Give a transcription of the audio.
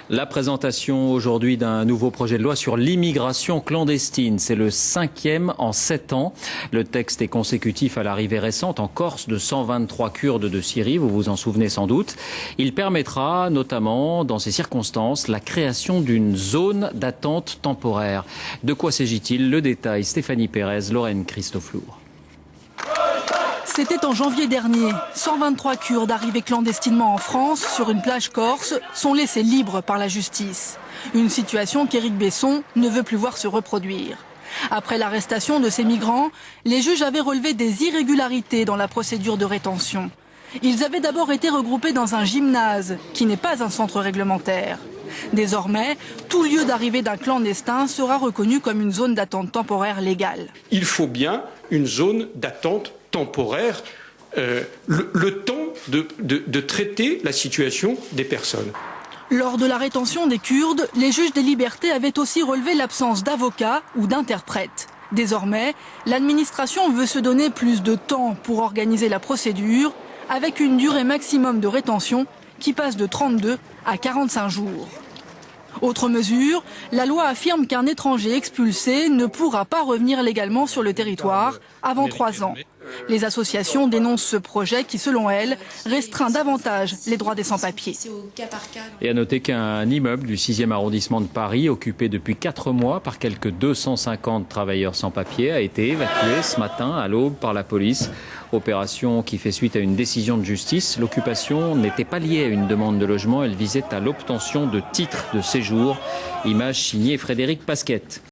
La présentation aujourd'hui d'un nouveau projet de loi sur l'immigration clandestine. C'est le 5e en 7 ans. Le texte est consécutif à l'arrivée récente en Corse de 123 Kurdes de Syrie, vous vous en souvenez sans doute. Il permettra notamment, dans ces circonstances, la création d'une zone d'attente temporaire. De quoi s'agit-il? Le détail, Stéphanie Pérez, Lorraine Christoflour. C'était en janvier dernier. 123 Kurdes arrivés clandestinement en France sur une plage corse sont laissés libres par la justice. Une situation qu'Éric Besson ne veut plus voir se reproduire. Après l'arrestation de ces migrants, les juges avaient relevé des irrégularités dans la procédure de rétention. Ils avaient d'abord été regroupés dans un gymnase, qui n'est pas un centre réglementaire. Désormais, tout lieu d'arrivée d'un clandestin sera reconnu comme une zone d'attente temporaire légale. Il faut bien une zone d'attente temporaire, le temps de traiter la situation des personnes. Lors de la rétention des Kurdes, les juges des libertés avaient aussi relevé l'absence d'avocats ou d'interprètes. Désormais, l'administration veut se donner plus de temps pour organiser la procédure, avec une durée maximum de rétention qui passe de 32 à 45 jours. Autre mesure, la loi affirme qu'un étranger expulsé ne pourra pas revenir légalement sur le territoire avant 3 ans. Les associations dénoncent ce projet qui, selon elles, restreint davantage les droits des sans-papiers. Et à noter qu'un immeuble du 6e arrondissement de Paris, occupé depuis 4 mois par quelques 250 travailleurs sans-papiers, a été évacué ce matin à l'aube par la police. Opération qui fait suite à une décision de justice. L'occupation n'était pas liée à une demande de logement, elle visait à l'obtention de titres de séjour. Image signée Frédéric Pasquette.